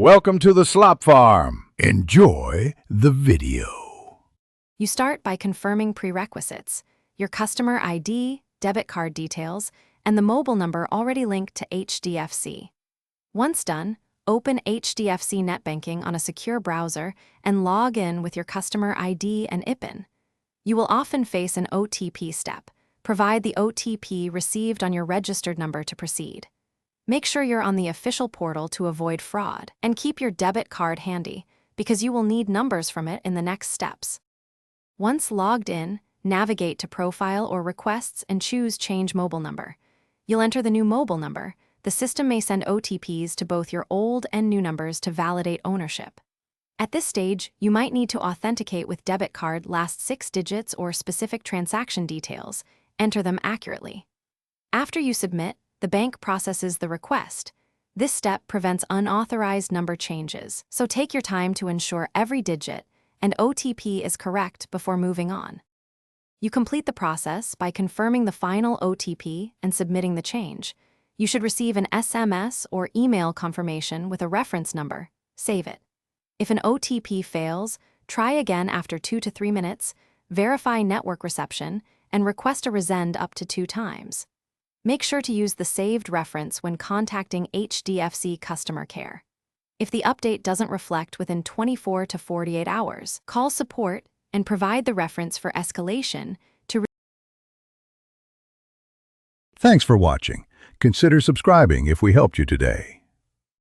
Welcome to the Slop Farm. Enjoy the video. You start by confirming prerequisites, your customer ID, debit card details, and the mobile number already linked to HDFC. Once done, open HDFC Net Banking on a secure browser and log in with your customer ID and IPIN. You will often face an OTP step. Provide the OTP received on your registered number to proceed. Make sure you're on the official portal to avoid fraud, and keep your debit card handy, because you will need numbers from it in the next steps. Once logged in, navigate to Profile or Requests and choose Change Mobile Number. You'll enter the new mobile number. The system may send OTPs to both your old and new numbers to validate ownership. At this stage, you might need to authenticate with debit card last 6 digits or specific transaction details. Enter them accurately. After you submit, the bank processes the request. This step prevents unauthorized number changes, so take your time to ensure every digit and OTP is correct before moving on. You complete the process by confirming the final OTP and submitting the change. You should receive an SMS or email confirmation with a reference number. Save it. If an OTP fails, try again after 2 to 3 minutes, verify network reception, and request a resend up to 2 times. Make sure to use the saved reference when contacting HDFC customer care. If the update doesn't reflect within 24 to 48 hours, call support and provide the reference for escalation to. Thanks for watching. Consider subscribing if we helped you today.